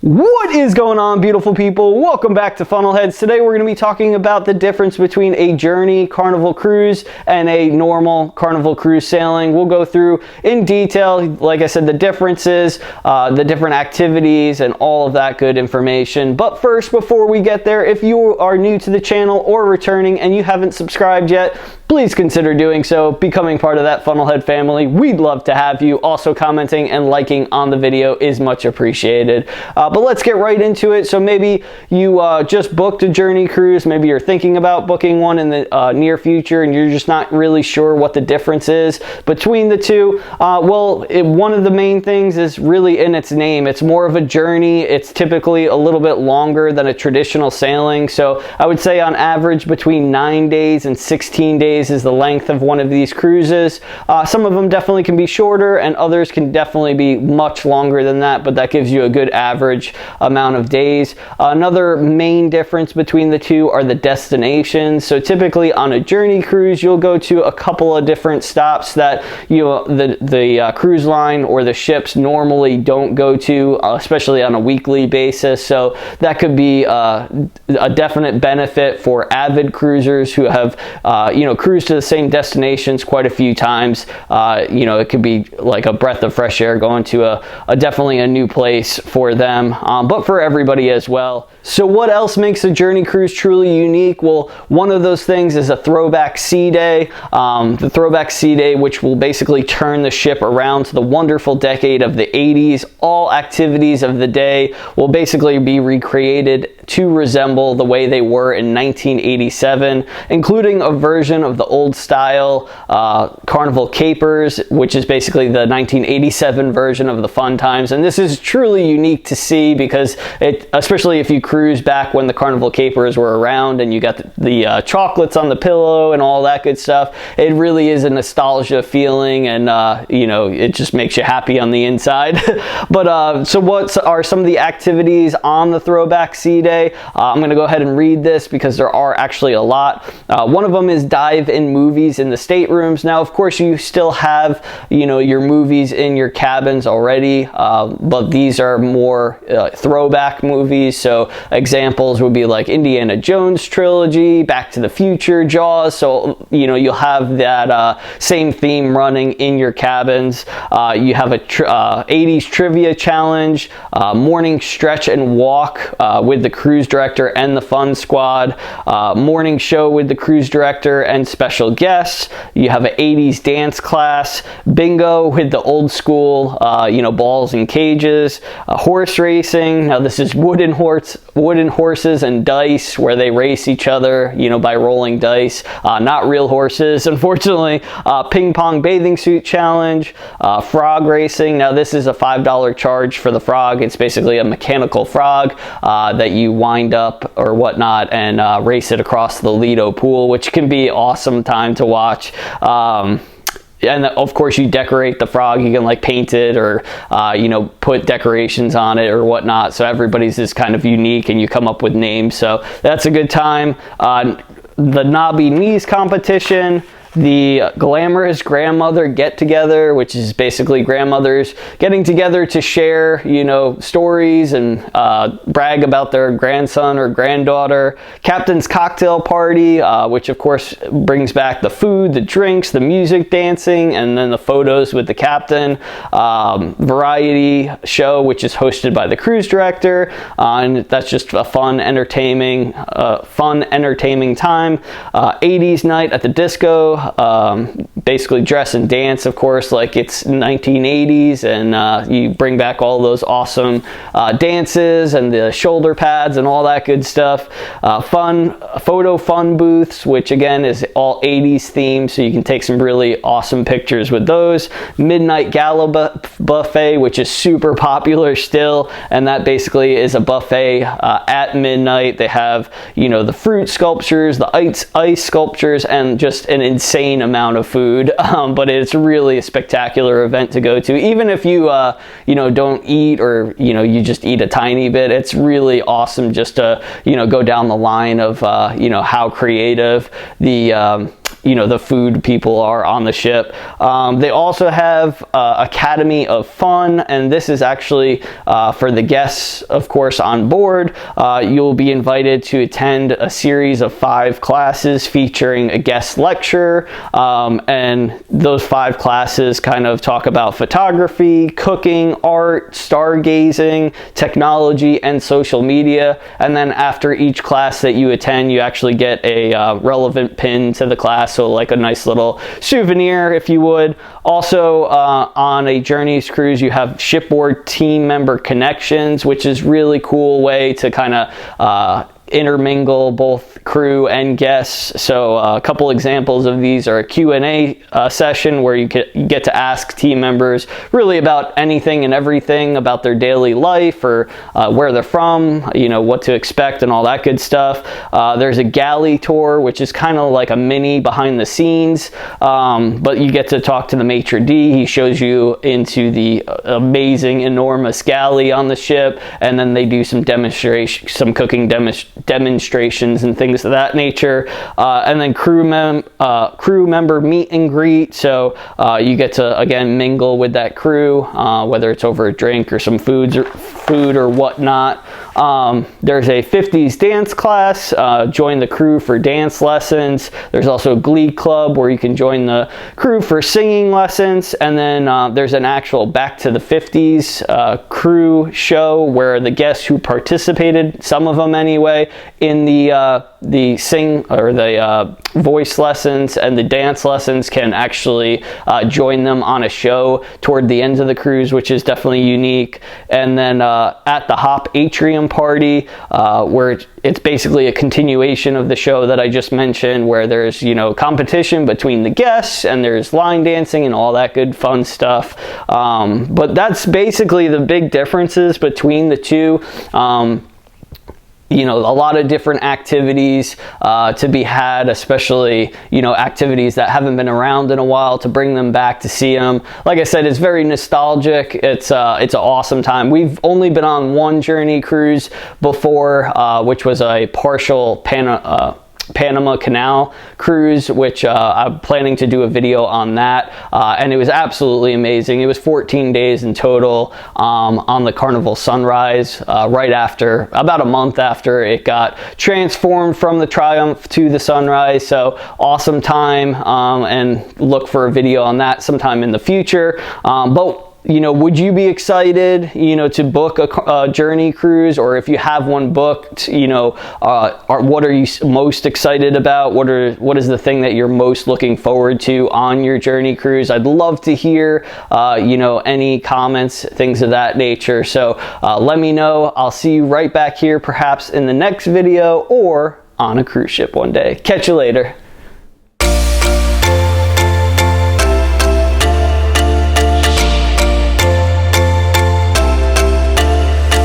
What is going on, beautiful people? Welcome back to Funnelheads. Today we're going to be talking about the difference between a Journey Carnival cruise and a normal Carnival cruise sailing. We'll go through in detail, like I said, the differences, the different activities, and all of that good information. But first, before we get there, if you are new to the channel or returning and you haven't subscribed yet, please consider doing so, becoming part of that Funnelhead family. We'd love to have you. Also, commenting and liking on the video is much appreciated. But let's get right into it. So maybe you just booked a Journey cruise. Maybe you're thinking about booking one in the near future and you're just not really sure what the difference is between the two. One of the main things is really in its name. It's more of a journey. It's typically a little bit longer than a traditional sailing. So I would say on average between 9 days and 16 days is the length of one of these cruises. Some of them definitely can be shorter and others can definitely be much longer than that, but that gives you a good average amount of days. Another main difference between the two are the destinations. So typically on a Journey cruise, you'll go to a couple of different stops that the cruise line or the ships normally don't go to, especially on a weekly basis. So that could be a definite benefit for avid cruisers who have cruised to the same destinations quite a few times. It could be like a breath of fresh air going to definitely a new place for them, but for everybody as well. So what else makes a Journey cruise truly unique? Well, one of those things is a throwback sea day. The throwback sea day, which will basically turn the ship around to the wonderful decade of the 80s. All activities of the day will basically be recreated to resemble the way they were in 1987, including a version of the old style Carnival Capers, which is basically the 1987 version of the Fun Times. And this is truly unique to see because especially if you cruise back when the Carnival Capers were around and you got the chocolates on the pillow and all that good stuff, it really is a nostalgia feeling, and it just makes you happy on the inside. But so what are some of the activities on the throwback sea day? I'm going to go ahead and read this because there are actually a lot. One of them is dive-in movies in the staterooms. Now, of course, you still have your movies in your cabins already, but these are more throwback movies. So examples would be like Indiana Jones trilogy, Back to the Future, Jaws. So you'll have that same theme running in your cabins. You have a 80s trivia challenge, morning stretch and walk with the cruise director and the fun squad, morning show with the cruise director and special guests. You have an 80s dance class, bingo with the old school balls and cages, horse racing. Now this is wooden horses and dice, where they race each other by rolling dice, not real horses, unfortunately. Ping pong bathing suit challenge, frog racing. Now this is a $5 charge for the frog. It's basically a mechanical frog that you wind up or whatnot and race it across the Lido pool, which can be awesome time to watch. And of course you decorate the frog. You can like paint it or put decorations on it or whatnot, so everybody's is kind of unique and you come up with names, so that's a good time. The knobby knees competition, the glamorous grandmother get together, which is basically grandmothers getting together to share stories and brag about their grandson or granddaughter. Captain's cocktail party, which of course brings back the food, the drinks, the music, dancing, and then the photos with the captain. Variety show, which is hosted by the cruise director, and that's just a fun entertaining time. 80s night at the disco. Basically dress and dance, of course, like it's 1980s, and you bring back all those awesome dances and the shoulder pads and all that good stuff. Fun booths, which again is all 80s themed, so you can take some really awesome pictures with those. Midnight Gala buffet, which is super popular still, and that basically is a buffet at midnight. They have the fruit sculptures, the ice sculptures, and just an insane amount of food, but it's really a spectacular event to go to. Even if you don't eat, or you just eat a tiny bit, it's really awesome just to go down the line of how creative the you know, the food people are on the ship. They also have Academy of Fun, and this is actually for the guests, of course, on board. You'll be invited to attend a series of 5 classes featuring a guest lecturer, and those 5 classes kind of talk about photography, cooking, art, stargazing, technology, and social media. And then after each class that you attend, you actually get a relevant pin to the class, so like a nice little souvenir, if you would. Also, on a Journeys cruise, you have shipboard team member connections, which is really cool way to kind of intermingle both crew and guests. So a couple examples of these are a Q&A session where you get to ask team members really about anything and everything about their daily life, or where they're from, you know, what to expect and all that good stuff. There's a galley tour, which is kind of like a mini behind the scenes, but you get to talk to the maitre d'. He shows you into the amazing, enormous galley on the ship, and then they do some cooking demonstrations and things of that nature. And then crew member meet and greet, so you get to again mingle with that crew, whether it's over a drink or some food or whatnot. There's a 50s dance class. Join the crew for dance lessons. There's also a glee club where you can join the crew for singing lessons. And then there's an actual Back to the 50s crew show where the guests who participated, some of them anyway, in the sing or the voice lessons and the dance lessons can actually join them on a show toward the end of the cruise, which is definitely unique. And then at the Hop Atrium party, where it's basically a continuation of the show that I just mentioned, where there's, you know, competition between the guests and there's line dancing and all that good fun stuff. But that's basically the big differences between the two. You know, a lot of different activities to be had, especially, you know, activities that haven't been around in a while, to bring them back to see them. Like I said, it's very nostalgic. It's an awesome time. We've only been on one Journey cruise before, which was a partial Panama Canal cruise, which I'm planning to do a video on that, and it was absolutely amazing. It was 14 days in total on the Carnival Sunrise, right after, about a month after it got transformed from the Triumph to the Sunrise. So awesome time, and look for a video on that sometime in the future. But you know, would you be excited, you know, to book a Journey cruise? Or if you have one booked, you know, what are you most excited about? What is the thing that you're most looking forward to on your Journey cruise? I'd love to hear, you know, any comments, things of that nature. So let me know. I'll see you right back here, perhaps in the next video or on a cruise ship one day. Catch you later.